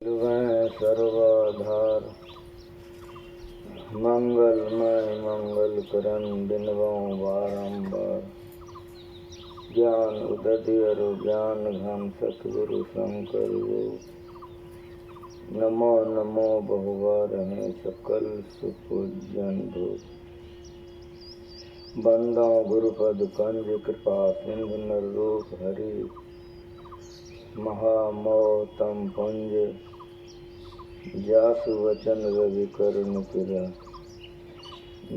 सर्वाधार मंगलमय मंगल करन बिनवों बारंबार। ज्ञान उदधियर ज्ञान घन सतगुरु शंकर वो। नमो नमो बहुवार हैं सकल सुपूजन भो। बंदो गुरुपद कंज कृपा सिंधु नर रूप हरि। महामोतम पुंज जासु वचन रवि करुण किरा।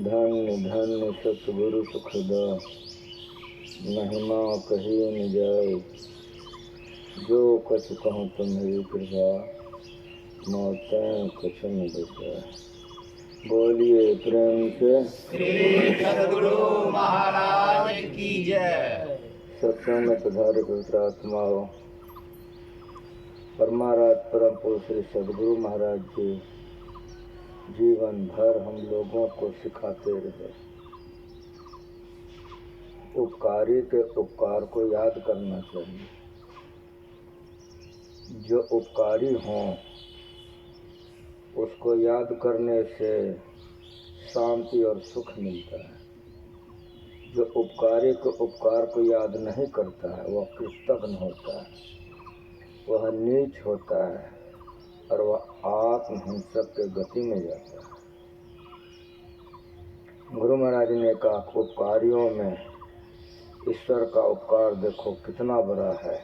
धन्य धन्य सतगुरु सुखदा महिमा कही न जाए। जो कछ कहूँ तुम्हारी कृपा मौतें कुछ न बचाए। बोलिए प्रेम से श्री सद्गुरु महाराज की जय। सत्संग में पधारे पवित्र आत्माओं, परमाराज परम पुरुष श्री सद्गुरु महाराज जी जीवन भर हम लोगों को सिखाते रहे। उपकारी के उपकार को याद करना चाहिए। जो उपकारी हों उसको याद करने से शांति और सुख मिलता है। जो उपकारी के उपकार को याद नहीं करता है वह कृतज्ञ होता है, वह नीच होता है और वह आत्महिंसक के गति में जाता है। गुरु महाराज ने कहा उपकारियों में ईश्वर का उपकार देखो कितना बड़ा है।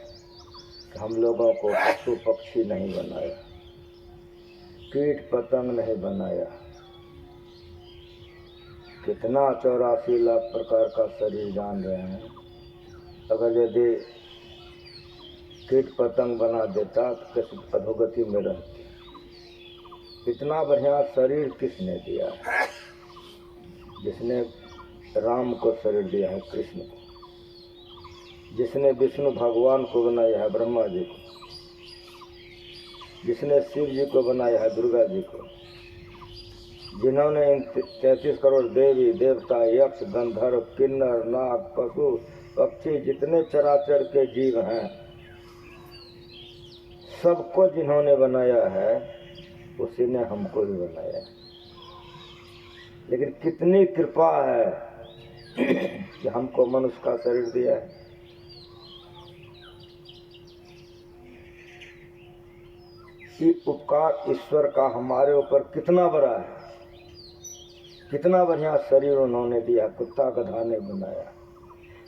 हम लोगों को पशु पक्षी नहीं बनाया, कीट पतंग नहीं बनाया। कितना 84 लाख प्रकार का शरीर जान रहे हैं। अगर यदि कीट पतंग बना देता तो किस अधोगति में रहती। इतना बढ़िया शरीर किसने दिया है? जिसने राम को शरीर दिया है, कृष्ण को। जिसने विष्णु भगवान को बनाया है, ब्रह्मा जी को। जिसने शिव जी को बनाया है, दुर्गा जी को। जिन्होंने 33 करोड़ देवी देवता यक्ष गंधर्व किन्नर नाग पशु पक्षी जितने चराचर के जीव हैं सबको जिन्होंने बनाया है उसी ने हमको भी बनाया है। लेकिन कितनी कृपा है कि हमको मनुष्य का शरीर दिया है। ये उपकार ईश्वर का हमारे ऊपर कितना बड़ा है। कितना बढ़िया शरीर उन्होंने दिया, कुत्ता गधा ने बनाया।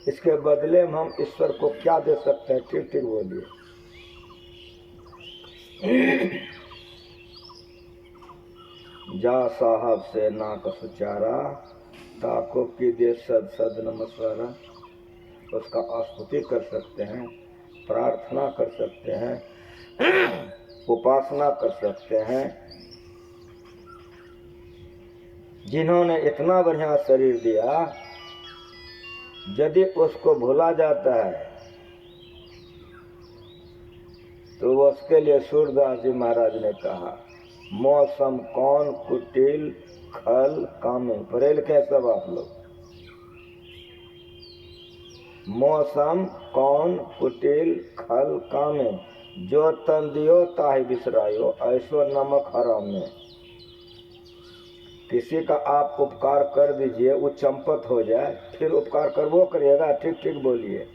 इसके बदले में हम ईश्वर को क्या दे सकते हैं? ठीक ठीक बोलिए। जा साहब से ना कसुचारा ताको की दे सद सद नमस्कारा। उसका स्तुति कर सकते हैं, प्रार्थना कर सकते हैं, उपासना कर सकते हैं। जिन्होंने इतना बढ़िया शरीर दिया, यदि उसको भूला जाता है तो उसके लिए सूरदास जी महाराज ने कहा मौसम कौन कुटिल खल कामे। पढ़े लिखे सब आप लोग। मौसम कौन कुटिल खल कामे। जो तन दियो ताहि बिसरायो ऐसो नमक हराम में। किसी का आप उपकार कर दीजिए, वो चंपत हो जाए, फिर उपकार कर वो करिएगा। ठीक ठीक बोलिए।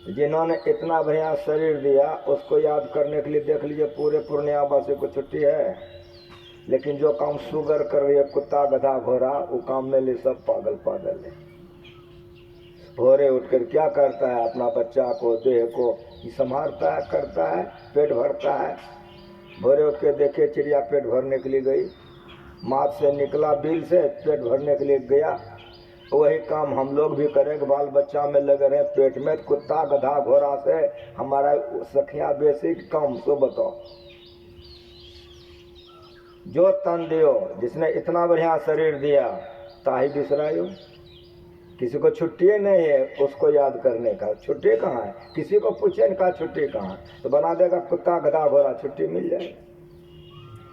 जिन्होंने इतना बढ़िया शरीर दिया उसको याद करने के लिए देख लीजिए पूरे पूर्णिया वासी को छुट्टी है। लेकिन जो काम शुगर कर रही है, कुत्ता गधा घोड़ा, वो काम में लिए सब पागल पागल है। भोरे उठकर क्या करता है? अपना बच्चा को देह को संभालता है, करता है, पेट भरता है। भोरे उठ के देखे चिड़िया पेट भरने के लिए गई, माथ से निकला बिल से, पेट भरने के लिए गया। वही काम हम लोग भी करेंगे। बाल बच्चा में लगे रहे पेट में, कुत्ता गधा घोड़ा से हमारा सखियां बेसी कम। तो बताओ, जो तन दियो, जिसने इतना बढ़िया शरीर दिया ताहि बिसरायो। किसी को छुट्टी नहीं है उसको याद करने का। छुट्टी कहाँ है? किसी को पूछे न कहा छुट्टी कहाँ, तो बना देगा कुत्ता गधा घोड़ा, छुट्टी मिल जाएगी।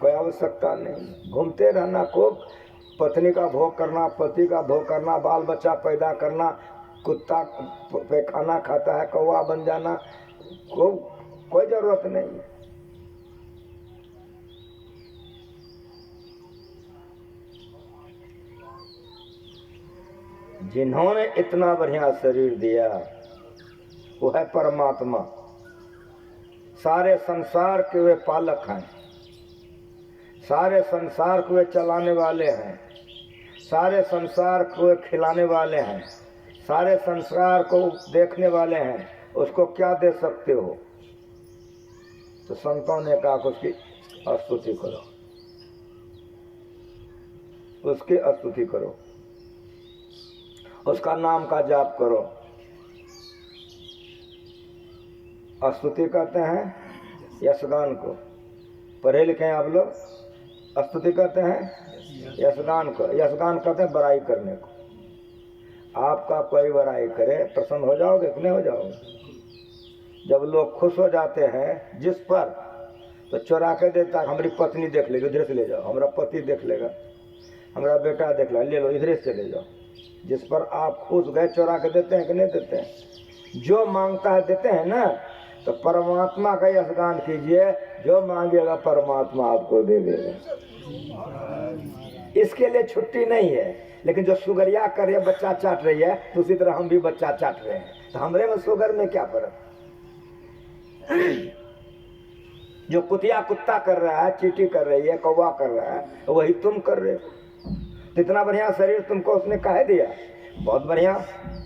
कोई आवश्यकता नहीं। घूमते रहना, को पत्नी का भोग करना, पति का भोग करना, बाल बच्चा पैदा करना, कुत्ता पे खाना खाता है कौवा बन जाना, कोई जरूरत नहीं है। जिन्होंने इतना बढ़िया शरीर दिया वो है परमात्मा। सारे संसार के वे पालक हैं, सारे संसार को वे चलाने वाले हैं, सारे संसार को वे खिलाने वाले हैं, सारे संसार को देखने वाले हैं। उसको क्या दे सकते हो? तो संतों ने कहा उसकी स्तुति करो, उसकी स्तुति करो, उसका नाम का जाप करो। स्तुति कहते हैं यशगान को। पढ़े लिखे हैं आप लोग? स्तुति कहते हैं यशगान को। यशगान कहते हैं बड़ाई करने को। आपका कोई बड़ाई करे प्रसन्न हो जाओगे कि नहीं हो जाओगे? जब लोग खुश हो जाते हैं जिस पर, तो चुरा के देता है, हमारी पत्नी देख लेगी, इधर से ले जाओ, हमारा पति देख लेगा, हमारा बेटा देख लो, ले लो, इधर से ले जाओ। जिस पर आप खुश गए चुरा के देते हैं कि नहीं देते हैं? जो मांगता है देते हैं ना। तो परमात्मा का यशगान कीजिए, जो मांगेगा परमात्मा आपको दे देगा। इसके लिए छुट्टी नहीं है। लेकिन जो सुगरिया कर रही है, बच्चा चाट रही है, तो उसी तरह हम भी बच्चा चाट रहे हैं। तो हमरे में सुगर में क्या फर्क? जो कुतिया कुत्ता कर रहा है, चींटी कर रही है, कौवा कर रहा है, वही तुम कर रहे हो। इतना बढ़िया शरीर तुमको उसने काहे दिया? बहुत बढ़िया।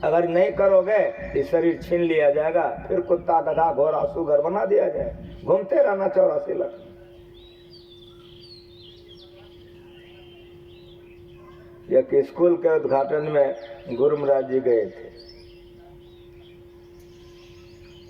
अगर नहीं करोगे तो शरीर छीन लिया जाएगा, फिर कुत्ता गधा घोड़ा सुगर बना दिया जाए, घूमते रहना 84 लाख। एक स्कूल के उद्घाटन में गुरु महाराज जी गए थे।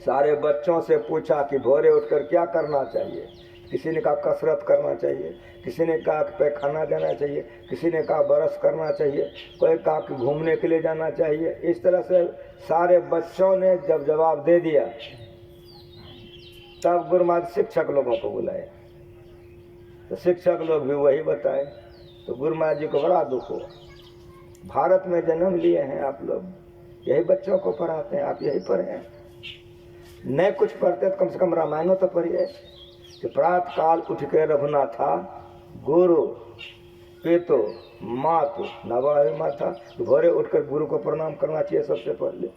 सारे बच्चों से पूछा कि भोरे उठकर क्या करना चाहिए। किसी ने कहा कसरत करना चाहिए, किसी ने कहा पैखाना जाना चाहिए, किसी ने कहा ब्रश करना चाहिए, कोई कहा कि घूमने के लिए जाना चाहिए। इस तरह से सारे बच्चों ने जब जवाब दे दिया, तब गुरु महाराज शिक्षक लोगों को बुलाए। तो शिक्षक लोग भी वही बताए। तो गुरु महाराज जी को बड़ा दुख हुआ। भारत में जन्म लिए हैं आप लोग, यही बच्चों को पढ़ाते हैं, आप यही पढ़े। नहीं कुछ पढ़ते तो कम से कम रामायण तो पढ़िए कि प्रातः काल उठ के रघुनाथा गुरु पितु मातु नवाहि माता। तो भोरे उठकर गुरु को प्रणाम करना चाहिए सबसे पहले,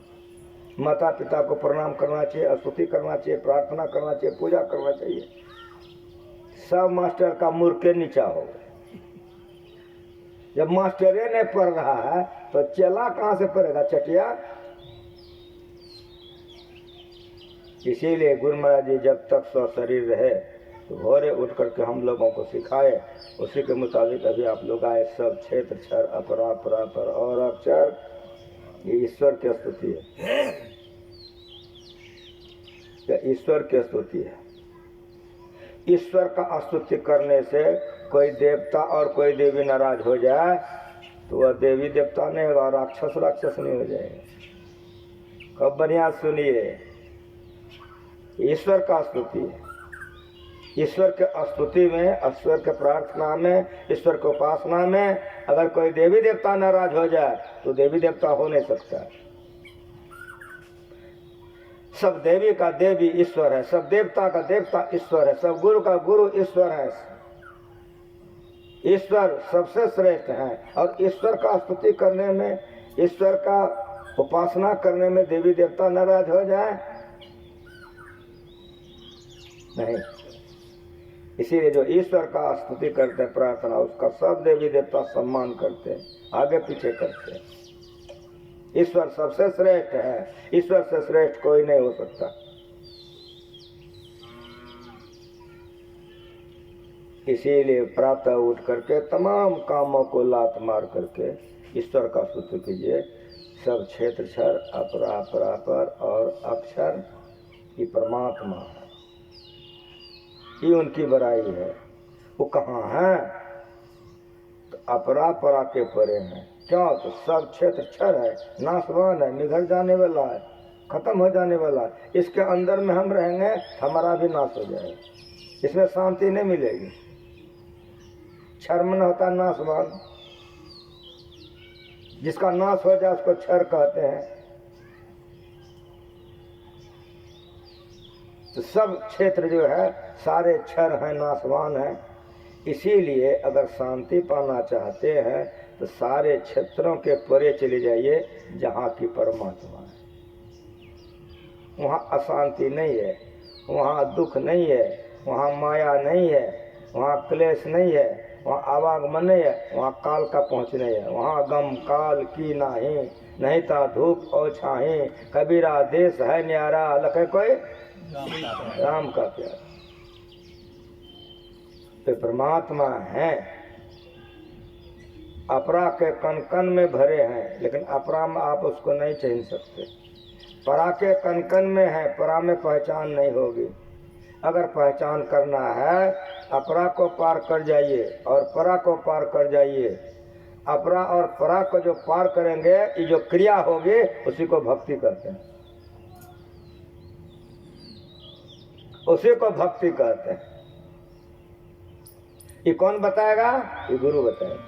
माता पिता को प्रणाम करना चाहिए, स्तुति करना चाहिए, प्रार्थना करना चाहिए, पूजा करना चाहिए। सब मास्टर का मुँह के नीचा हो। जब मास्टरे नहीं पढ़ रहा है तो चेला कहाँ से पढ़ेगा? चटिया। इसीलिए गुरु महाराज जी जब तक स्व शरीर रहे तो भोरे उठ करके हम लोगों को सिखाए। उसी के मुताबिक अभी आप लोग आए। सब क्षेत्र क्षर अपरा परापर और अक्षर, ये ईश्वर की स्तुति है, ये ईश्वर की स्तुति है। ईश्वर का स्तुति करने से कोई देवता और कोई देवी नाराज हो जाए तो वह देवी देवता नहीं होगा, राक्षस नहीं हो जाएगा। कब बढ़िया सुनिए, ईश्वर का स्तुति है। ईश्वर के स्तुति में, ईश्वर के प्रार्थना में, ईश्वर के उपासना में अगर कोई देवी देवता नाराज हो जाए तो देवी देवता हो नहीं सकता। सब देवी का देवी ईश्वर है, सब देवता का देवता ईश्वर है, सब गुरु का गुरु ईश्वर है। ईश्वर सबसे श्रेष्ठ है। और ईश्वर का स्तुति करने में, ईश्वर का उपासना करने में देवी देवता नाराज हो जाए नहीं। इसीलिए जो ईश्वर का स्तुति करते हैं, प्रार्थना, उसका सब देवी देवता सम्मान करते हैं, आगे पीछे करते हैं। ईश्वर सबसे श्रेष्ठ है, ईश्वर से श्रेष्ठ कोई नहीं हो सकता। इसीलिए प्रातः उठ करके तमाम कामों को लात मार करके ईश्वर का स्तुति कीजिए। सब क्षेत्र क्षर अपरा परापर और अक्षर ये परमात्मा है, ये उनकी बड़ाई है। वो कहाँ है? तो अपरा परा के परे हैं। क्यों? तो सब क्षेत्र क्षर है, नाशवान है, निगल जाने वाला है, खत्म हो जाने वाला है। इसके अंदर में हम रहेंगे, हमारा भी नाश हो जाएगा, इसमें शांति नहीं मिलेगी। क्षर मन होता नाशवान, जिसका नाश हो जाए उसको क्षर कहते हैं। तो सब क्षेत्र जो है सारे क्षर हैं, नाशवान हैं। इसीलिए अगर शांति पाना चाहते हैं तो सारे क्षेत्रों के परे चले जाइए जहाँ की परमात्मा है। वहाँ अशांति नहीं है, वहाँ दुख नहीं है, वहाँ माया नहीं है, वहाँ क्लेश नहीं है, वहाँ आवागमन नहीं है, वहाँ काल का पहुँच नहीं है। वहाँ गम काल की नहीं ता धूप और छाही, कबीरा देश है न्यारा, लखे कोई राम का प्यार। तो परमात्मा है, अपरा के कन कन में भरे हैं, लेकिन अपरा में आप उसको नहीं छीन सकते। परा के कन कन में है, परा में पहचान नहीं होगी। अगर पहचान करना है, अपरा को पार कर जाइए और परा को पार कर जाइए। अपरा और परा को जो पार करेंगे, ये जो क्रिया होगी उसी को भक्ति कहते हैं, उसी को भक्ति कहते हैं। ये कौन बताएगा? ये गुरु बताएगा।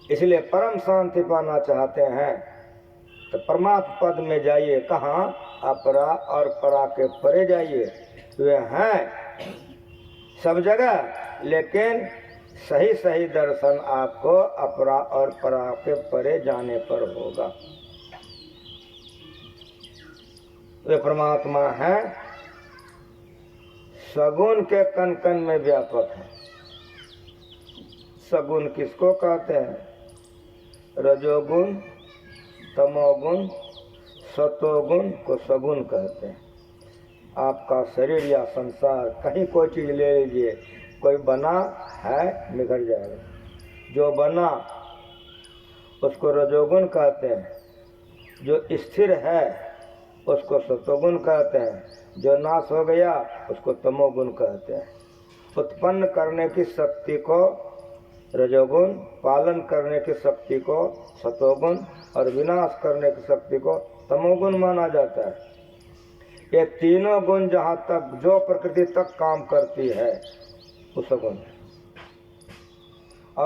इसलिए परम शांति पाना चाहते हैं तो परमात्मा पद में जाइए। कहाँ? अपरा और परा के परे जाइए। वे हैं सब जगह, लेकिन सही सही दर्शन आपको अपरा और परा के परे जाने पर होगा। वे परमात्मा हैं, सगुण के कण कण में व्यापक है। सगुण किसको कहते हैं? रजोगुण, तमोगुण, सतोगुण को सगुण कहते हैं। आपका शरीर या संसार, कहीं कोई चीज ले लीजिए, कोई बना है बिगड़ जाएगा। जो बना उसको रजोगुण कहते हैं, जो स्थिर है उसको सतोगुण कहते हैं, जो नाश हो गया उसको तमोगुण कहते हैं। उत्पन्न करने की शक्ति को रजोगुण, पालन करने की शक्ति को सतोगुण और विनाश करने की शक्ति को तमोगुण माना जाता है। ये तीनों गुण जहाँ तक जो प्रकृति तक काम करती है वो सगुण है।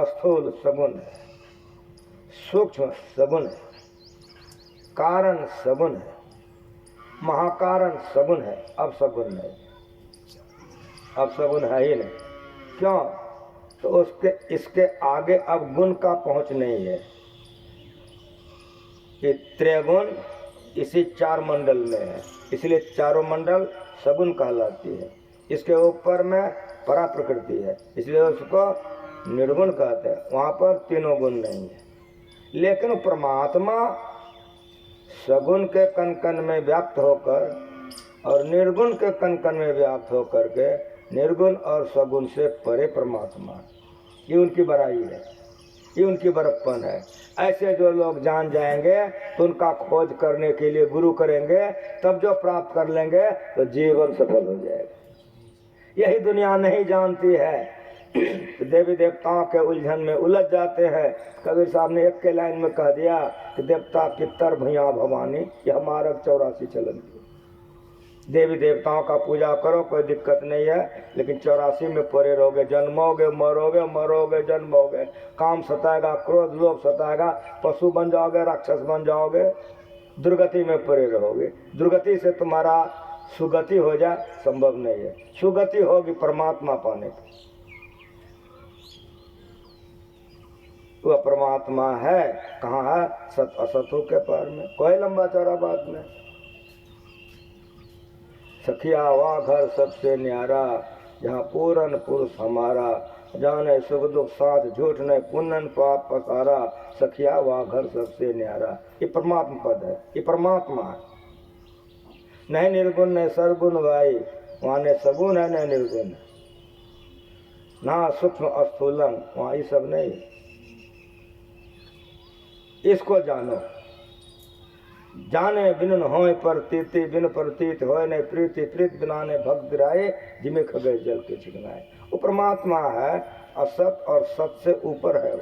स्थूल सगुण है, सूक्ष्म सगुण है, कारण सगुण है, महाकारण सगुण है। अब सगुण नहीं, अब सगुण है ही नहीं। क्यों? तो उसके इसके आगे अब गुण का पहुंच नहीं है। ये त्रैगुण इसी चार मंडल में है, इसलिए चारों मंडल सगुण कहलाती है। इसके ऊपर में परा प्रकृति है, इसलिए उसको निर्गुण कहते हैं। वहाँ पर तीनों गुण नहीं है। लेकिन परमात्मा सगुण के कण कण में व्याप्त होकर और निर्गुण के कण कण में व्याप्त होकर के निर्गुण और सगुण से परे परमात्मा, ये उनकी बड़ाई है, ये उनकी बड़प्पन है। ऐसे जो लोग जान जाएंगे तो उनका खोज करने के लिए गुरु करेंगे, तब जो प्राप्त कर लेंगे तो जीवन सफल हो जाएगा। यही दुनिया नहीं जानती है। देवी देवताओं के उलझन में उलझ जाते हैं। कबीर साहब ने एक के लाइन में कह दिया कि देवता पितर भैया भवानी, यह मार्ग 84 चलन की। देवी देवताओं का पूजा करो, कोई दिक्कत नहीं है, लेकिन 84 में परे रहोगे। जन्मोगे, मरोगे, मरोगे, जन्मोगे। काम सताएगा, क्रोध लोभ सताएगा, पशु बन जाओगे, राक्षस बन जाओगे, दुर्गति में परे रहोगे। दुर्गति से तुम्हारा सुगति हो जाए संभव नहीं है। सुगति होगी परमात्मा पाने की। वह परमात्मा है, कहाँ है? सत असतों के पार में। कोई लंबा चौड़ा बात नहीं। सखिया वहाँ घर सबसे न्यारा, जहाँ पूरन पुरुष हमारा, जाने सुख दुख साथ झूठ नहीं, पुण्यन पाप पसारा, सखिया वहाँ घर सबसे न्यारा। ये परमात्मा पद है, ये परमात्मा है। नहीं निर्गुण नहीं सरगुण भाई, वहाँ न सगुण है न निर्गुण है, ना सूक्ष्म स्थूलन, वहाँ ये सब नहीं। इसको जानो। जाने बिन होए प्रतीति, बिन प्रतीत होए नहीं प्रीति, प्रीत बिना ने भक्त राय, जिमे खगे जल के छिगनाए। वो परमात्मा है, असत और सत से ऊपर है।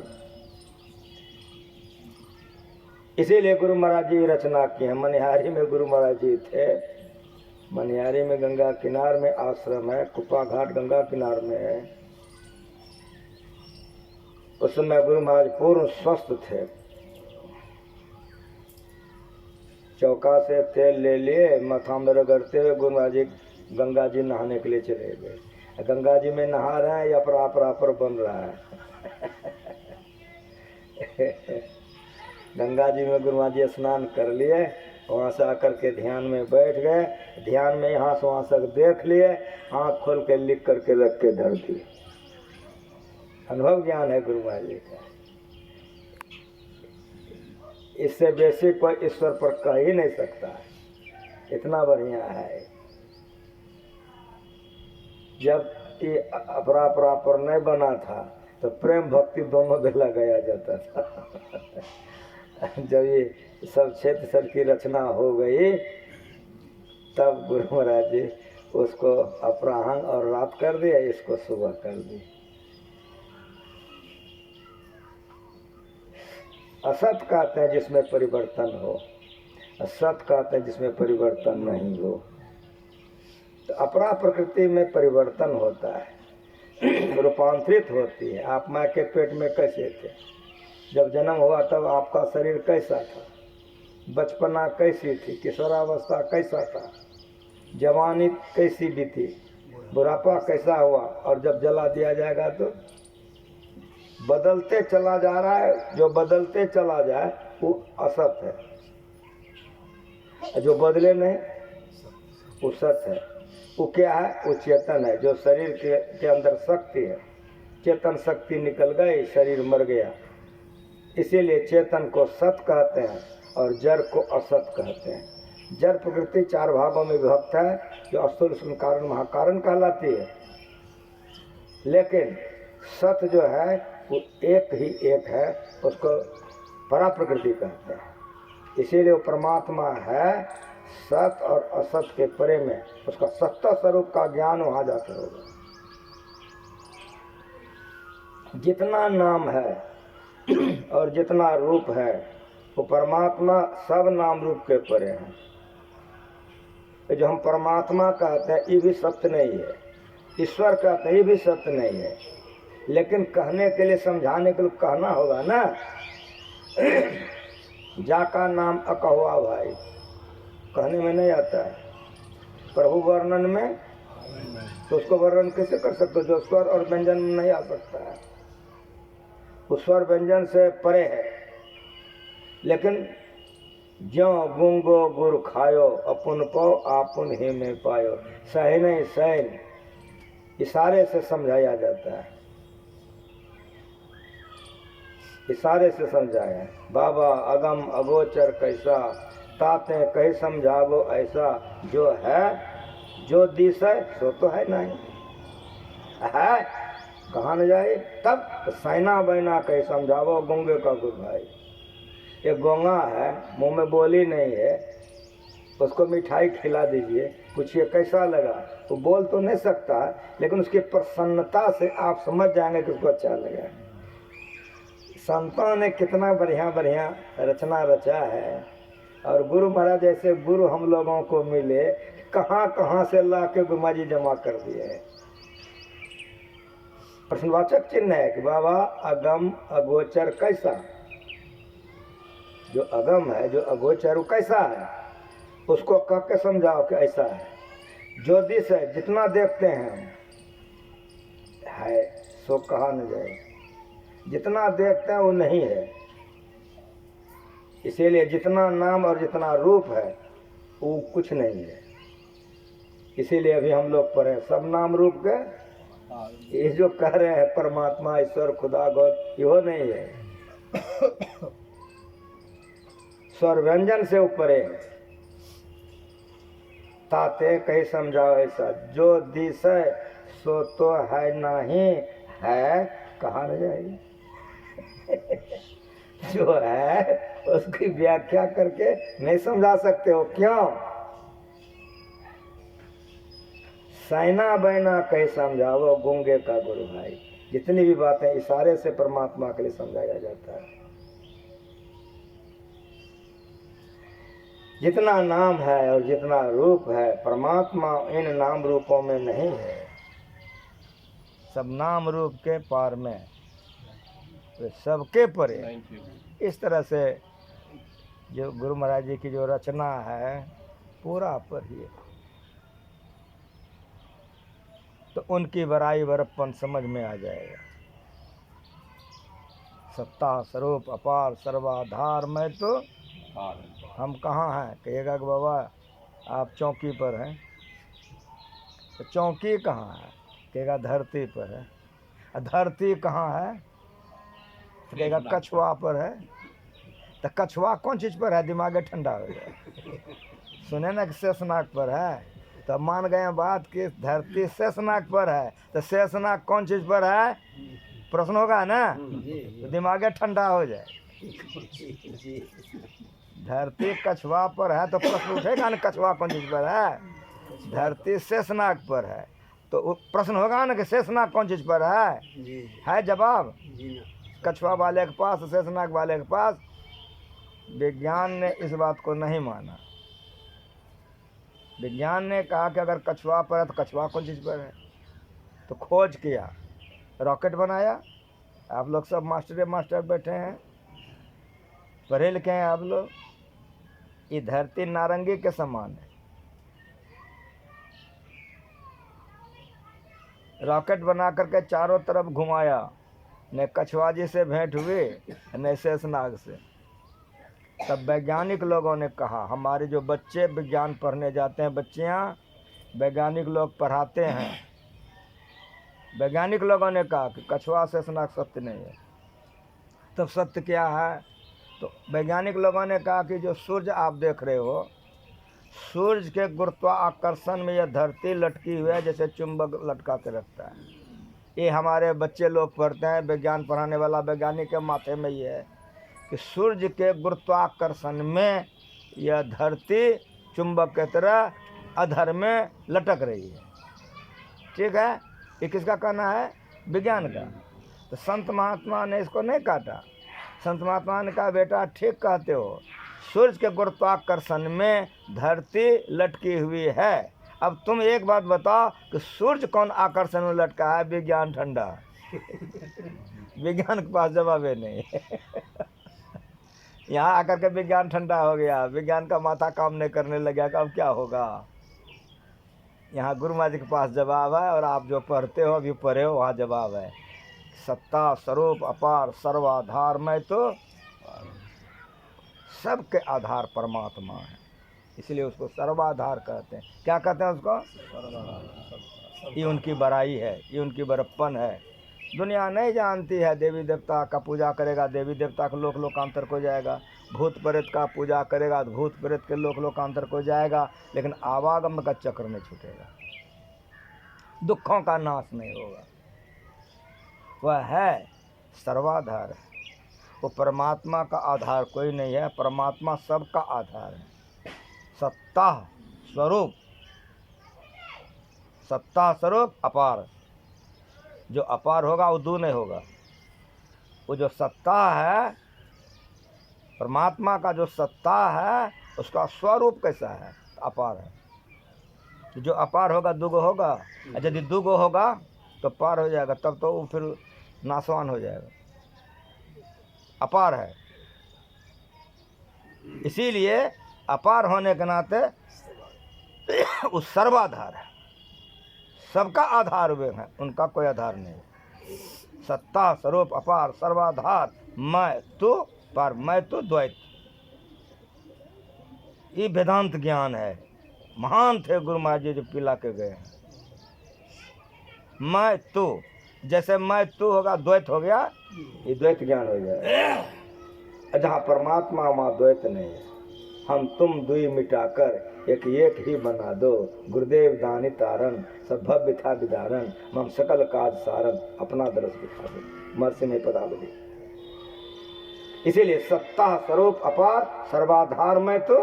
इसीलिए गुरु महाराज जी रचना की है। मनिहारी में गुरु महाराज जी थे। मनिहारी में गंगा किनार में आश्रम है, कुप्पा घाट गंगा किनार में है। उस समय गुरु महाराज पूर्ण स्वस्थ थे। चौका से तेल ले लिए, माथा में रगड़ते हुए गुरु महाराज जी गंगा जी नहाने के लिए चले गए। गंगा जी में नहा रहे हैं या अपरा बन रहा है। गंगा जी में गुरु महाराज जी स्नान कर लिए, वहाँ से आकर के ध्यान में बैठ गए, ध्यान में यहाँ से वहाँ तक देख लिए, आँख खोल के लिख करके रख के धर दिए। अनुभव ज्ञान है गुरु महाराज जी का। इससे बेसिक कोई ईश्वर पर कह ही नहीं सकता, इतना बढ़िया है। जब ये अपरा पर नहीं बना था तो प्रेम भक्ति दोनों में लगाया जाता था। जब ये सब क्षेत्र सर की रचना हो गई तब गुरु महाराज जी उसको अपराह्न और रात कर दिया, इसको सुबह कर दी। असत कहते हैं जिसमें परिवर्तन हो, असत कहते हैं जिसमें परिवर्तन नहीं हो। तो अपरा प्रकृति में परिवर्तन होता है, रूपांतरित होती है। आप माँ के पेट में कैसे थे, जब जन्म हुआ तब आपका शरीर कैसा था, बचपना कैसी थी, किशोरावस्था कैसा था, जवानी कैसी बीती, बुढ़ापा कैसा हुआ, और जब जला दिया जाएगा तो बदलते चला जा रहा है। जो बदलते चला जाए वो असत है, जो बदले नहीं वो सत है। वो क्या है? वो चेतन है। जो शरीर के अंदर शक्ति है, चेतन शक्ति निकल गई, शरीर मर गया। इसीलिए चेतन को सत कहते हैं और जड़ को असत कहते हैं। जड़ प्रकृति चार भागों में विभक्त है, जो स्थूल सूक्ष्म कारण महाकारण कहलाती है। लेकिन सत जो है वो एक ही एक है, उसको परा प्रकृति कहते हैं। इसीलिए वो परमात्मा है। सत और असत के परे में उसका सत्ता स्वरूप का ज्ञान वहां जाकर होगा। जितना नाम है और जितना रूप है वो परमात्मा सब नाम रूप के परे हैं। जो हम परमात्मा कहते हैं ये भी सत्य नहीं है, ईश्वर कहते हैं ये भी सत्य नहीं है। लेकिन कहने के लिए, समझाने के लिए कहना होगा ना। जाका नाम अकहुआ भाई, कहने में नहीं आता है, प्रभु वर्णन में। तो उसको वर्णन कैसे कर सकते हो जो स्वर और व्यंजन में नहीं आ सकता है? उस स्वर व्यंजन से परे है। लेकिन ज्यों गुंगो गुर खायो, अपुन पो आपुन ही में पायो। सही नहीं सैन इशारे से समझाया जाता है, इशारे से समझाया। बाबा अगम अगोचर कैसा, ताते कहीं समझावो ऐसा। जो है जो दिस है सो तो है नहीं है, कहाँ न जाए। तब सैना बैना कहीं समझावो गूंगे का गुरु भाई। ये गूंगा है, मुंह में बोली नहीं है, उसको मिठाई खिला दीजिए, पूछिए कैसा लगा। वो बोल तो नहीं सकता, लेकिन उसकी प्रसन्नता से आप समझ जाएंगे कि उसको अच्छा लगा। संतों ने कितना बढ़िया बढ़िया रचना रचा है। और गुरु महाराज जैसे गुरु हम लोगों को मिले, कहाँ कहाँ से ला के गुरु महाराज जी जमा कर दिए हैं। प्रश्नवाचक चिन्ह है कि बाबा अगम अगोचर कैसा। जो अगम है, जो अगोचर वो कैसा है, उसको कह के समझाओ कि ऐसा है। जो दिस है, जितना देखते हैं है सो कहा न जाए। जितना देखते हैं वो नहीं है। इसीलिए जितना नाम और जितना रूप है वो कुछ नहीं है। इसीलिए अभी हम लोग पढ़े सब नाम रूप के, ये जो कह रहे हैं परमात्मा ईश्वर खुदा गौर, यो नहीं है। स्वर व्यंजन से ऊपर है। ताते कहीं समझाओ ऐसा। जो दिस है सो तो है नहीं है, कहाँ न जाएगी। जो है उसकी व्याख्या करके नहीं समझा सकते हो। क्यों? सैना बैना कहीं समझाओ गूंगे का गुरु भाई। जितनी भी बातें इशारे से परमात्मा के लिए समझाया जाता है। जितना नाम है और जितना रूप है, परमात्मा इन नाम रूपों में नहीं है। सब नाम रूप के पार में, तो सबके परे। इस तरह से जो गुरु महाराज जी की जो रचना है पूरा पर ही है। तो उनकी बड़ाई बड़प्पन समझ में आ जाएगा। सत्ता स्वरूप अपार सर्वाधार मैं तो हम कहाँ हैं? कहेगा कि बाबा आप चौकी पर हैं। तो चौकी कहाँ है? कहेगा धरती पर है। और धरती कहाँ है? तो कहेगा कछुआ पर है। तो कछुआ कौन चीज़ पर है? दिमाग ठंडा हो जाए। सुने ना कि शेषनाग पर है, तो मान गए बात कि धरती शेषनाग पर है। तो शेषनाग कौन चीज़ पर है? प्रश्न होगा ना, तो दिमाग ठंडा हो जाए। धरती कछुआ पर है तो प्रश्न उठेगा ना, कछुआ कौन चीज़ पर है? धरती शेषनाग पर है, तो प्रश्न होगा ना कि शेषनाग कौन चीज़ पर है जवाब कछुआ वाले के पास, शेषनाग वाले के पास। विज्ञान ने इस बात को नहीं माना। विज्ञान ने कहा कि अगर कछुआ पर है तो कछुआ कौन चीज़ पर है। तो खोज किया, रॉकेट बनाया। आप लोग सब मास्टर बैठे हैं, पढ़े लिखे हैं आप लोग। ये धरती नारंगी के समान है। रॉकेट बना करके चारों तरफ घुमाया, न कछुआ जी से भेंट हुए न शेषनाग से। तब वैज्ञानिक लोगों ने कहा, हमारे जो बच्चे विज्ञान पढ़ने जाते हैं, बच्चियां, वैज्ञानिक लोग पढ़ाते हैं। वैज्ञानिक लोगों ने कहा कि कछुआ शेषनाग सत्य नहीं है। तब सत्य क्या है? तो वैज्ञानिक लोगों ने कहा कि जो सूर्य आप देख रहे हो, सूर्य के गुरुत्वाकर्षण में यह धरती लटकी हुई है, जैसे चुंबक लटका के रखता है। ये हमारे बच्चे लोग पढ़ते हैं, विज्ञान पढ़ाने वाला वैज्ञानिक के माथे में ये है कि सूर्य के गुरुत्वाकर्षण में यह धरती चुंबक की तरह अधर में लटक रही है। ठीक है, ये किसका कहना है? विज्ञान का। तो संत महात्मा ने इसको नहीं काटा। संत महात्मा ने कहा, बेटा ठीक कहते हो, सूर्य के गुरुत्वाकर्षण में धरती लटकी हुई है। अब तुम एक बात बताओ कि सूर्य कौन आकर्षण में लटका है? विज्ञान ठंडा। विज्ञान के पास जवाब नहीं है। यहाँ आकर के विज्ञान ठंडा हो गया, विज्ञान का माथा काम नहीं करने लगा कि अब क्या होगा। यहाँ गुरु महाराज के पास जवाब है, और आप जो पढ़ते हो, अभी पढ़े हो, वहाँ जवाब है। सत्ता स्वरूप अपार सर्वाधार मैं तो सबके आधार परमात्मा है, इसलिए उसको सर्वाधार कहते हैं। क्या कहते हैं उसको? ये उनकी बड़ाई है, ये उनकी बड़प्पन है। दुनिया नहीं जानती है। देवी देवता का पूजा करेगा, देवी देवता का लोक लोकांतर को जाएगा। भूत प्रेत का पूजा करेगा तो भूत प्रेत के लोक लोकांतर को जाएगा। लेकिन आवागम का चक्र नहीं छूटेगा, दुखों का नाश नहीं होगा। वह है सर्वाधार है। वो परमात्मा का आधार कोई नहीं है, परमात्मा सबका आधार है। सत्ता स्वरूप, सत्ता स्वरूप अपार। जो अपार होगा वो दू नहीं होगा। वो जो सत्ता है, परमात्मा का जो सत्ता है, उसका स्वरूप कैसा है? अपार है। जो अपार होगा दुगो होगा, और यदि दुगो होगा तो पार हो जाएगा, तब तो वो फिर नाशवान हो जाएगा। अपार है, इसीलिए अपार होने के नाते वो सर्वाधार है। सबका आधार वे हैं, उनका कोई आधार नहीं। सत्ता स्वरूप अपार सर्वाधार मैं तो पर मैं तो द्वैत। ये वेदांत ज्ञान है। महान थे गुरु महाराज जी जो पिला के गए हैं। मैं तो, जैसे मैं तो होगा द्वैत हो गया, ये द्वैत ज्ञान हो जाए। जहाँ परमात्मा वहाँ द्वैत नहीं है। हम तुम दुई मिटाकर एक ही बना दो, गुरुदेव दानी तारण सब भव्य था विदारण, मम सकल काज सारन अपना दरस दिखा दो, मर्सी में पदावली। इसीलिए सत्ता स्वरूप अपार सर्वाधार में तो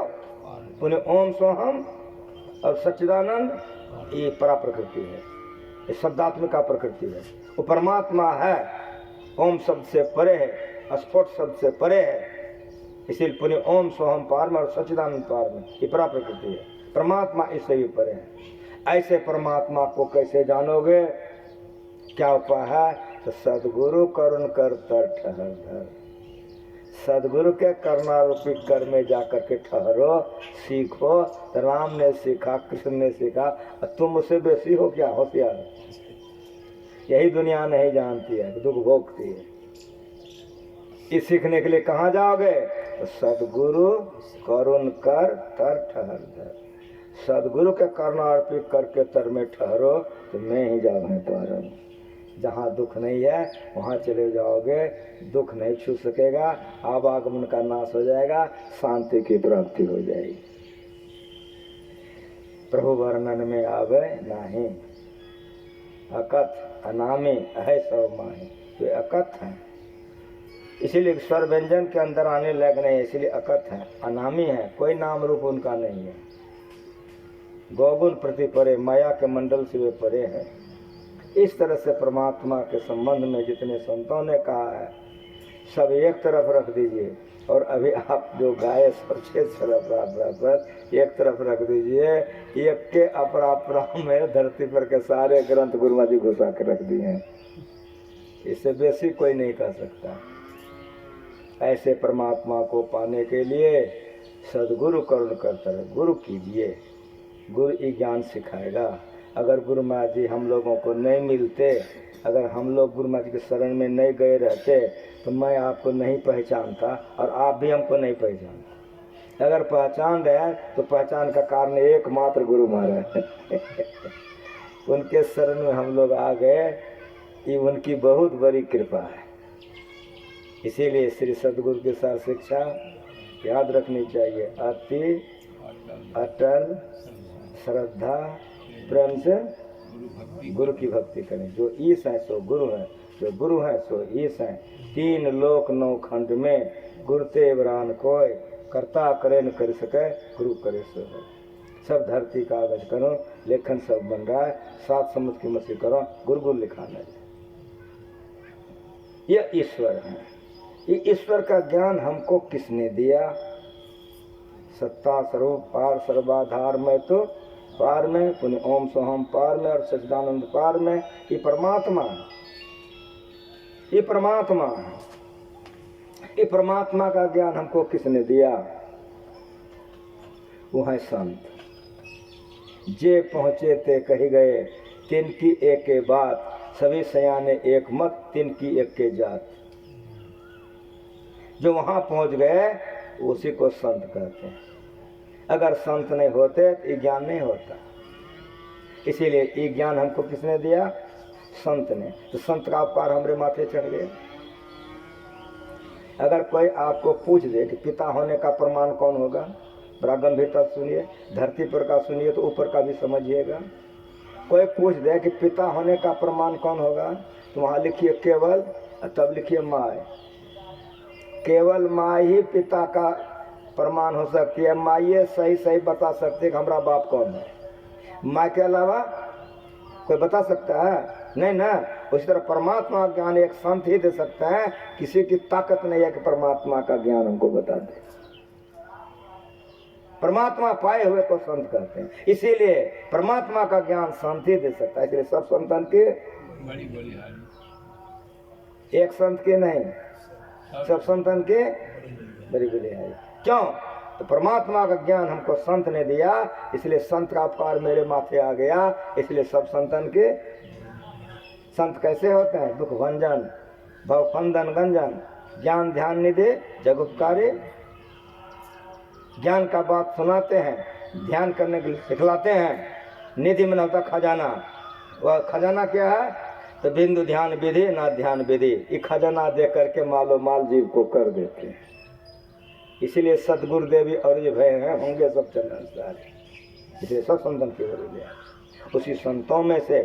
उन्हें ओम सोहम और सच्चिदानंद, ये परा प्रकृति है, ये शब्दात्मिका प्रकृति है। वो परमात्मा है, ओम शब्द से परे है, स्फोट शब्द से परे है। इसीलिए पुण्य ओम सोहम पार में और सच्चिदानंद पार में, ये परा प्रकृति है। परमात्मा इससे भी परे है। ऐसे परमात्मा को कैसे जानोगे? क्या उपाय है? तो सदगुरु करुण कर तर ठहर धर। सदगुरु के करना रूपी कर में जाकर के ठहरो, सीखो। राम ने सीखा, कृष्ण ने सीखा, तुम उससे बेसी हो क्या होशियार? यही दुनिया नहीं जानती है, दुख भोगती है। ये सीखने के लिए कहाँ जाओगे? तो सदगुरु करुण कर तर ठहर जा। सदगुरु के कर्णार्पित करके तर में ठहरो तो मैं ही जाऊँ द्वारा। जहाँ दुख नहीं है वहाँ चले जाओगे, दुख नहीं छू सकेगा, आवागमन का नाश हो जाएगा, शांति की प्राप्ति हो जाएगी। प्रभु वर्णन में आवे नहीं, अकथ अनामी है सब माही, वे अकथ हैं। इसीलिए स्वर व्यंजन के अंदर आने लग नहीं, इसलिए अकथ है, अनामी है, कोई नाम रूप उनका नहीं है। गौगुण प्रति परे, माया के मंडल से वे परे हैं। इस तरह से परमात्मा के संबंध में जितने संतों ने कहा है सब एक तरफ रख दीजिए, और अभी आप जो गाए सबसे तरफ एक तरफ रख दीजिए। एक के अपरापरा में धरती पर के सारे ग्रंथ गुरुमा जी घुसा कर रख दिए हैं, इससे बेसी कोई नहीं कह सकता। ऐसे परमात्मा को पाने के लिए सदगुरु करुण करता है, गुरु कीजिए, गुरु ही ज्ञान सिखाएगा। अगर गुरु महाराज जी हम लोगों को नहीं मिलते, अगर हम लोग गुरु महाराज जी के शरण में नहीं गए रहते तो मैं आपको नहीं पहचानता और आप भी हमको नहीं पहचानते। अगर पहचान रहे तो पहचान का कारण एकमात्र गुरु महाराज उनके शरण में हम लोग आ गए, ये उनकी बहुत बड़ी कृपा है। इसीलिए श्री सदगुरु की सार शिक्षा याद रखनी चाहिए। अति अटल श्रद्धा प्रेम से गुरु की भक्ति करें। जो ईश है सो गुरु है, जो गुरु है सो ईश है। तीन लोक नौ खंड में गुरुते वरान कोय, करता करे न कर सके, गुरु करे सो है। सब धरती कागज करो, लेखन सब बन रहा है, 7 समुद्र की मछली करो, गुरु गुरु लिखाना है। यह ईश्वर है। ये ईश्वर का ज्ञान हमको किसने दिया? सत्ता स्वरूप पार सर्वाधार में तो पार में, पुण्य ओम सोहम पार में और सच्चिदानंद पार में। ये परमात्मा है, ये परमात्मा है। ये परमात्मा का ज्ञान हमको किसने दिया? वो है संत। जे पहुँचे ते कही गए, तिनकी एक के बात, सभी सयाने एक मत, तिनकी एक के जात। जो वहाँ पहुँच गए उसी को संत कहते हैं। अगर संत नहीं होते तो ये ज्ञान नहीं होता। इसीलिए ये ज्ञान हमको किसने दिया? संत ने। तो संत का उपकार हमारे माथे चढ़ गए। अगर कोई आपको पूछ दे कि पिता होने का प्रमाण कौन होगा, बड़ा गंभीरता सुनिए, धरती पर का सुनिए तो ऊपर का भी समझिएगा। कोई पूछ दे कि पिता होने का प्रमाण कौन होगा, तो वहाँ लिखिए केवल, तब लिखिए माय। केवल माँ ही पिता का प्रमाण हो सकती है। माँ ये सही सही बता सकती है कि हमारा बाप कौन है। माँ के अलावा कोई बता सकता है? नहीं ना। उसी तरह परमात्मा का ज्ञान एक संत ही दे सकता है, किसी की ताकत नहीं है कि परमात्मा का ज्ञान हमको बता दे। परमात्मा पाए हुए को संत कहते हैं। इसीलिए परमात्मा का ज्ञान संत ही दे सकता है। इसलिए सब संतन के एक संत के नहीं, सब संतन के बड़ी बड़ी है। क्यों? तो परमात्मा का ज्ञान हमको संत ने दिया, इसलिए संत का उपकार मेरे माथे आ गया। इसलिए सब संतन के संत कैसे होते हैं? दुख भंजन भवफंदन गंजन, ज्ञान ध्यान निधि जग उपकारी। ज्ञान का बात सुनाते हैं, ध्यान करने के लिए सिखलाते हैं। निधि में होता खजाना। वह खजाना क्या है? तो बिंदु ध्यान विधि ना ध्यान विधि, ये खजाना दे करके मालो माल जीव को कर देते हैं। इसीलिए सतगुरु देवी और ये भय हैं, होंगे सब चंदन सारे। इसलिए सब संतन की ओर उसी संतों में से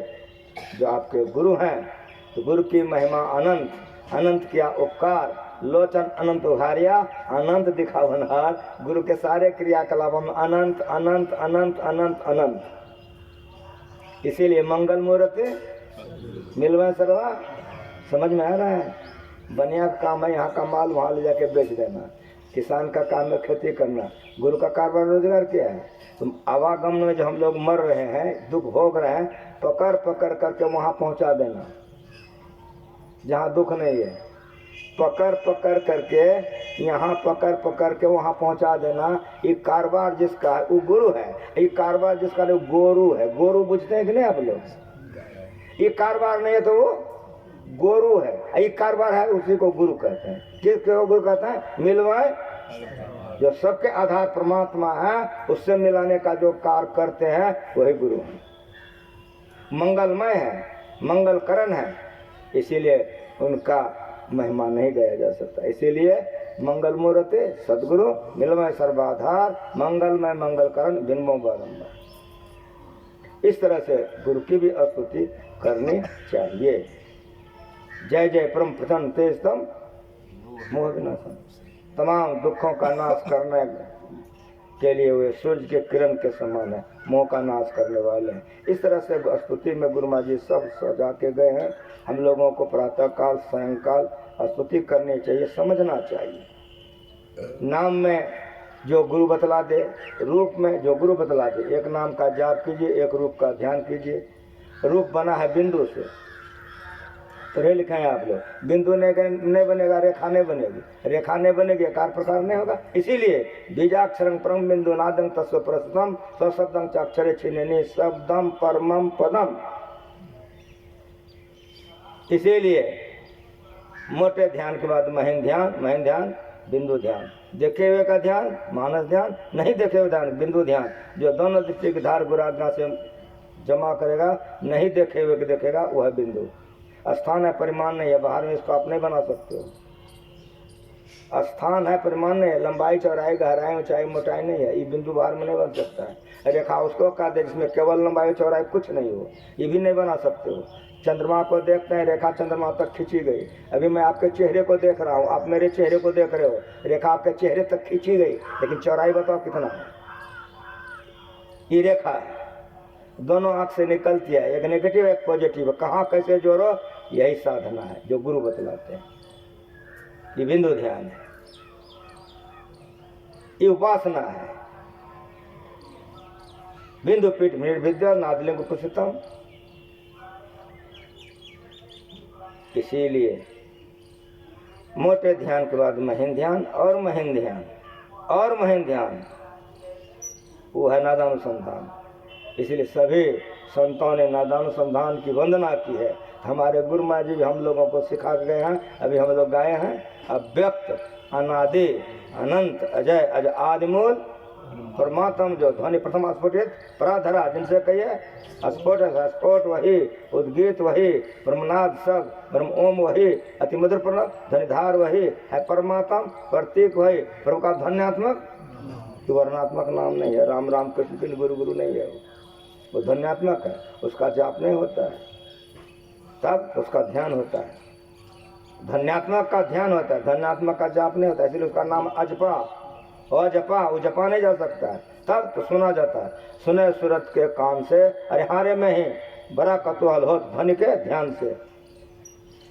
जो आपके गुरु हैं, तो गुरु की महिमा अनंत, अनंत किया उपकार, लोचन अनंत उघारिया, अनंत दिखावनहार। गुरु के सारे क्रियाकलापों में अनंत अनंत अनंत अनंत अनंत। इसीलिए मंगल मूर्ति मिलवा सरवा। समझ में आ रहा है? बनिया का काम है यहाँ का माल वहाँ ले जाके बेच देना, किसान का काम है खेती करना, गुरु का कारोबार रोजगार क्या है? तुम आवागमन में जो हम लोग मर रहे हैं, दुख भोग रहे हैं, पकड़ पकड़ करके वहाँ पहुँचा देना जहाँ दुख नहीं है। पकड़ पकड़ करके यहाँ पकड़ पकड़ के वहाँ पहुँचा देना। ये कारोबार जिसका है वो गुरु है, ये कारोबार जिसका है वो गोरू है। गोरू बुझते हैं कि नहीं आप लोग? ये कारोबार नहीं है तो वो गुरु है, ये कारोबार है, उसी को गुरु कहते हैं। किसको गुरु कहते हैं? मिलवाए, जो सबके आधार परमात्मा है उससे मिलाने का जो कार्य करते हैं वही गुरु है। मंगलमय है, मंगलकरण है, इसीलिए उनका महिमा नहीं गाया जा सकता। इसीलिए मंगल मूर्ति सदगुरु मिलमय सर्वाधार मंगलमय मंगलकरण बिंबों बारंबार। इस तरह से गुरु की भी स्तुति करनी चाहिए। जय जय परम प्रसन्न तेजतम मोह विनाशम। तमाम दुखों का नाश करने के लिए वे सूर्य के किरण के समान है, मोह का नाश करने वाले हैं। इस तरह से स्तुति में गुरु महाराज जी सब सजा के गए हैं। हम लोगों को प्रातः काल सायंकाल स्तुति करनी चाहिए, समझना चाहिए। नाम में जो गुरु बतला दे, रूप में जो गुरु बतला दे, एक नाम का जाप कीजिए, एक रूप का ध्यान कीजिए। रूप बना है बिंदु से, पढ़े लिखे हैं आप लोग। बिंदु नहीं बनेगा, रेखा नहीं बनेगी, रेखा नहीं बनेगी, आकार प्रकार नहीं होगा। इसीलिए बीजाक्षरं परम बिंदु नादं तस्व प्रस्तम स्वशब्दं चाक्षरे छिन्ननि शब्दम परमम पदम। इसीलिए मोटे ध्यान के बाद महीन ध्यान बिंदु ध्यान, देखे हुए का ध्यान मानस ध्यान, नहीं देखे हुए ध्यान बिंदु ध्यान। जो दोनों दृष्टि की धार गुराज्ञा से जमा करेगा, नहीं देखे हुए के देखेगा, वह बिंदु। स्थान है, परिमाण नहीं है, बाहर में इसको आप नहीं बना सकते हो। स्थान है, परिमाण नहीं है, लंबाई चौड़ाई गहराई ऊंचाई मोटाई नहीं है, ये बिंदु बाहर में नहीं बन सकता है। रेखा उसको कहा दे जिसमें केवल लंबाई चौड़ाई कुछ नहीं हो, ये भी नहीं बना सकते हो। चंद्रमा को देखते हैं, रेखा चंद्रमा तक खींची गई। अभी मैं आपके चेहरे को देख रहा हूँ, आप मेरे चेहरे को देख रहे हो, रेखा आपके चेहरे तक खींची गई, लेकिन चौड़ाई बताओ कितना है। ये रेखा है, दोनों आंख से निकलती है, एक नेगेटिव एक पॉजिटिव। कहाँ कैसे जोड़ो, यही साधना है जो गुरु बतलाते हैं। ये बिंदु ध्यान है, ये उपासना है। बिंदु पीठ निर्विद्या नादलिंग कुशितम। इसीलिए मोटे ध्यान के बाद महीन ध्यान और महीन ध्यान और महीन ध्यान, वो है नादानुसंधान। इसलिए सभी संतों ने नादानुसंधान की वंदना की है। हमारे गुरु महाराज जी भी हम लोगों को सिखा के गए हैं, अभी हम लोग गाए हैं। अव्यक्त अनादि अनंत अजय अज आदिमूल परमात्म, जो ध्वनि प्रथम स्फुटित पराधरा, जिनसे कहिए स्फोट वही, उद्गीत वही, ब्रह्मनाद सब, ब्रह्म ओम वही, अति मधुर प्रणव ध्वनिधार वही है, परमात्म प्रतीक वही, प्रभु का ध्वन्यात्मक, तो वर्णात्मक नाम नहीं है। राम राम कृष्ण के गुरु गुरु नहीं है, वो ध्वन्यात्मक है। उसका जाप नहीं होता है, तब उसका ध्यान होता है। ध्वन्यात्मक का ध्यान होता है, ध्वन्यात्मक का जाप नहीं होता, इसलिए उसका नाम अजपा। और जपा, वो जपा नहीं जा सकता है, तब तो सुना जाता है। सुने सूरत के कान से, अरे हारे में ही बड़ा कतूहल हो ध्वनि के ध्यान से,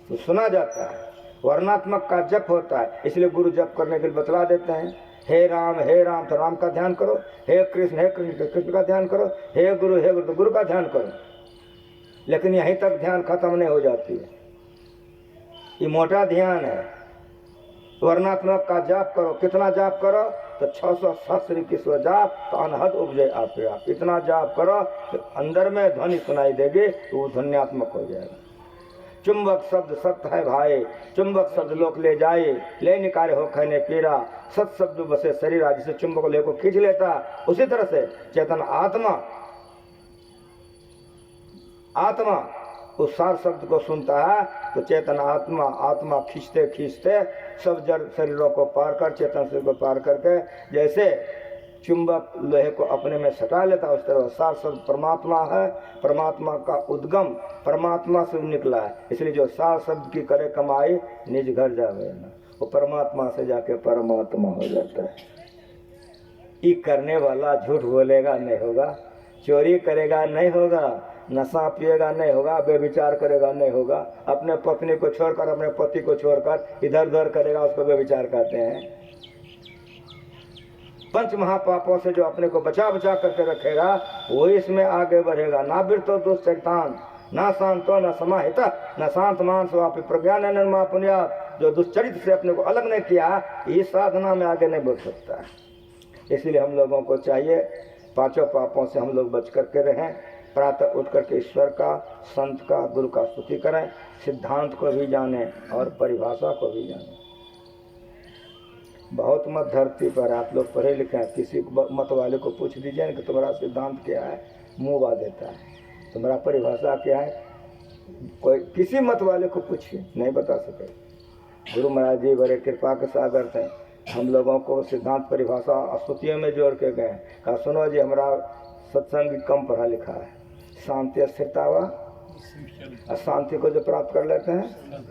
तो सुना जाता है। वर्णात्मक का जप होता है, इसलिए गुरु जप करने के लिए बतला देते हैं। हे राम तो राम का ध्यान करो, हे कृष्ण तो कृष्ण का ध्यान करो, हे गुरु तो गुरु का ध्यान करो। लेकिन यहीं तक ध्यान खत्म नहीं हो जाती है, ये मोटा ध्यान है। वर्णात्मक का जाप करो, कितना जाप करो, तो 600 सहस्र किस्म जाप, तो अनहद उपजे आपे आप। इतना जाप करो तो अंदर में ध्वनि सुनाई देगी, तो वो ध्वन्यात्मक हो जाएगा। चुंबक शब्द सत्य है भाई, चुंबक शब्द लोक ले जाए, ले निकाले हो खैने पीरा, सत शब्द बसे शरीर, जिसे चुंबक ले को खींच लेता, उसी तरह से चेतन आत्मा उस सार शब्द को सुनता है, तो चेतन आत्मा खींचते खींचते सब जड़ शरीरों को पार कर, चेतन शरीर को पार करके, जैसे चुंबक लोहे को अपने में सटा लेता है, उस तरह सार शब्द परमात्मा है। परमात्मा का उद्गम परमात्मा से निकला है, इसलिए जो सार शब्द की करे कमाई निज घर जावे ना, वो परमात्मा से जाके परमात्मा हो जाता है। ये करने वाला झूठ बोलेगा नहीं होगा, चोरी करेगा नहीं होगा, नशा पिएगा नहीं होगा, व्यभिचार करेगा नहीं होगा, अपने पत्नी को छोड़कर अपने पति को छोड़कर इधर उधर करेगा, उसको व्यभिचार कहते हैं। पंच महापापों से जो अपने को बचा करके रखेगा, वो इसमें आगे बढ़ेगा। ना बिरतो दुष्चरितान, ना शांतो न समाहित, न शांत मानस वापि प्रज्ञान निर्मा पुण्या। जो दुष्चरित से अपने को अलग नहीं किया, इस साधना में आगे नहीं बढ़ सकता है। इसलिए हम लोगों को चाहिए पांचों पापों से हम लोग बच करके रहें। प्रातः उठ करके ईश्वर का, संत का, गुरु का स्तुति करें, सिद्धांत को भी जानें और परिभाषा को भी जानें। बहुत मत धरती पर आप लोग पढ़े लिखे हैं, किसी मत वाले को पूछ दीजिए ना कि तुम्हारा सिद्धांत क्या है, मुंह बा देता है। तुम्हारा परिभाषा क्या है, कोई किसी मत वाले को पूछिए, नहीं बता सके। गुरु महाराज जी बड़े कृपा के सागर थे, हम लोगों को सिद्धांत परिभाषा स्तुतियों में जोड़ के गए। कहा सुनो जी, हमारा सत्संग कम पढ़ा लिखा है, शांति स्थिरता व अशांति को जो प्राप्त कर लेते हैं,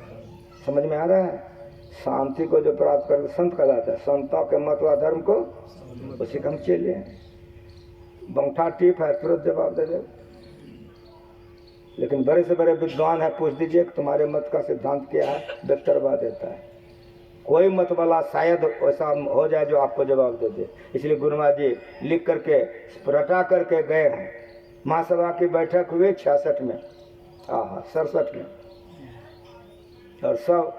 समझ में आ रहा है, शांति को जो प्राप्त कर संत कहलाता है। संतों के मत व धर्म को उसी का हम चेले हैं। बंगठा टीप है, तुरंत जवाब दे दे। लेकिन बड़े से बड़े विद्वान है, पूछ दीजिए कि तुम्हारे मत का सिद्धांत क्या है, बेहतरवा देता है। कोई मत वाला शायद ऐसा हो जाए जो आपको जवाब दे दे। इसलिए गुरु महाराज जी लिख करके रटा करके गए हैं। महासभा की बैठक हुई 66 में, 67 में, और सब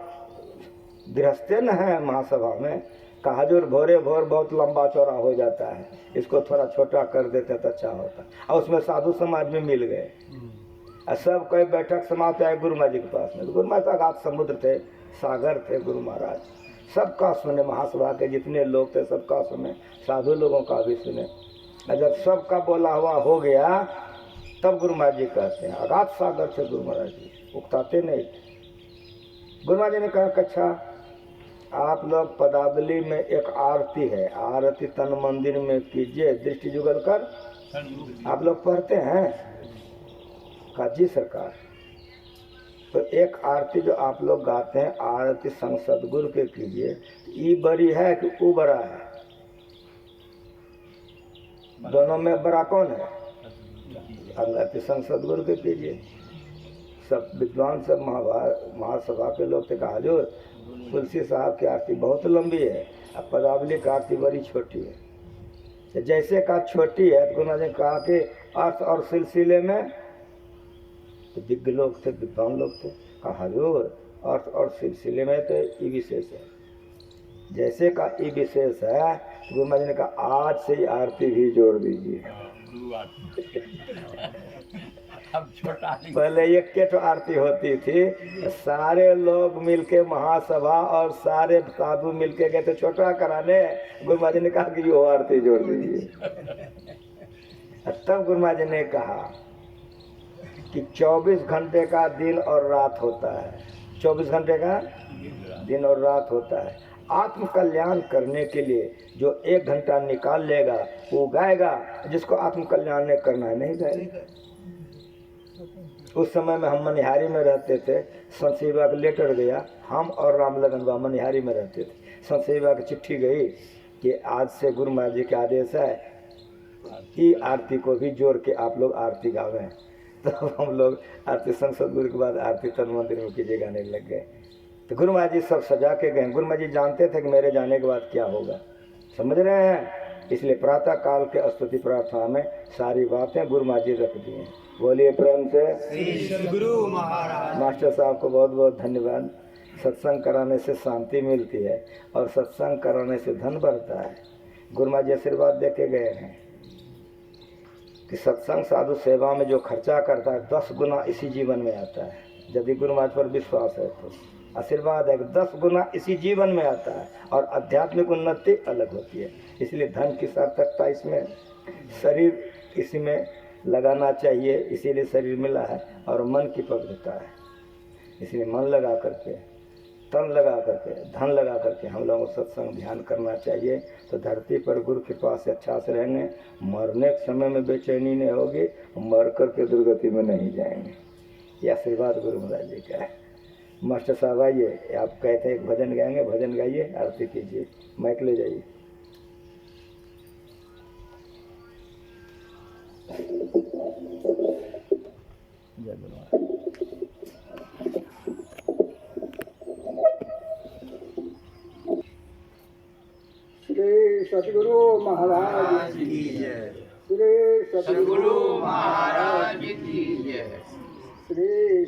गृहस्थे न है महासभा में। कहाजुर भोरे भोर बहुत लंबा चौड़ा हो जाता है, इसको थोड़ा छोटा कर देते तो अच्छा होता। और उसमें साधु समाज भी मिल गए, और सब कोई बैठक समाप्त आए गुरु महाराज जी के पास में। गुरु महाराज का समुद्र थे, सागर थे गुरु महाराज, सबका सुने। महासभा के जितने लोग थे सबका सुने, साधु लोगों का भी सुने। और जब सबका बोला हुआ हो गया तब गुरु महाराज जी कहते हैं, अगाध सागर थे गुरु महाराज जी, उकताते नहीं। गुरु महाराज जी ने कहा, अच्छा आप लोग पदावली में एक आरती है, आरती तन मंदिर में कीजिए दृष्टि जुगल कर, आप लोग पढ़ते हैं? कहा जी सरकार। तो एक आरती जो आप लोग गाते हैं, आरती संग सदगुरु के कीजिए, ई बड़ी है कि ऊ बड़ा है? दोनों में बड़ा कौन है? आरती संग सदगुरु के कीजिए। सब विद्वान, सब महासभा के लोग थे। कहा जो तुलसी साहब की आरती बहुत लंबी है, अब पदावली की आरती बड़ी छोटी है। जैसे का छोटी है तो गुरु महाराज ने कहा कि अर्थ और सिलसिले में, तो दिग्ग लोग थे, विद्वान लोग थे। कहा हजूर अर्थ और सिलसिले में तो ई विशेष है, जैसे का ई विशेष है। गुरु महाराज ने कहा आज से ही आरती भी जोड़ दीजिए। पहले एक के तो आरती होती थी, सारे लोग मिलके महासभा और सारे साधु मिलके गए तो छोटा कराने। गुरु महाराज ने कहा कि वो आरती जोड़ दीजिए। तब गुरु महाराज ने कहा कि 24 घंटे का दिन और रात होता है, 24 घंटे का दिन और रात होता है। आत्म कल्याण करने के लिए जो 1 घंटा निकाल लेगा वो गाएगा, जिसको आत्म कल्याण नहीं करना है नहीं गाएगा। उस समय में हम मनिहारी में रहते थे, संत सेवा का लेटर गया, हम और रामलगन बा मनिहारी में रहते थे। संत सेवा की चिट्ठी गई कि आज से गुरु महाराज जी के आदेश है कि आरती को भी जोड़ के आप लोग आरती गावें। तो हम लोग आरती संत सदगुरु के बाद आरती तन मंदिर में कीजिए गाने लग गए। तो गुरु महाराज जी सब सजा के गए। गुरु महाराज जी जानते थे कि मेरे जाने के बाद क्या होगा, समझ रहे हैं। इसलिए प्रातः काल के स्तुति प्रार्थना में सारी बातें गुरु महाराज जी रख दी हैं। बोलिए प्रेम से श्री सद्गुरु महाराज। मास्टर साहब को बहुत बहुत धन्यवाद। सत्संग कराने से शांति मिलती है और सत्संग कराने से धन बढ़ता है। गुरु महाराज जी आशीर्वाद दे के गए हैं कि सत्संग साधु सेवा में जो खर्चा करता है 10 गुना इसी जीवन में आता है। यदि गुरु महाराज पर विश्वास है तो आशीर्वाद है कि 10 गुना इसी जीवन में आता है और आध्यात्मिक उन्नति अलग होती है। इसलिए धन की सार्थकता इसमें, शरीर इसी में लगाना चाहिए, इसीलिए शरीर मिला है। और मन की पवित्रता है, इसलिए मन लगा करके, तन लगा करके, धन लगा करके हम लोगों को सत्संग ध्यान करना चाहिए। तो धरती पर गुरु कृपा से अच्छा से रहेंगे, मरने के समय में बेचैनी नहीं होगी, मर करके दुर्गति में नहीं जाएंगे। ये आशीर्वाद गुरु महाराज जी का है। मास्टर साहब आइए, आप कहते हैं एक भजन गाएंगे, भजन गाइए, आरती कीजिए, माइक ले जाइए। जय गुरु महाराज। श्री सद्गुरु महाराज की जय। श्री सद्गुरु महाराज की जय। श्री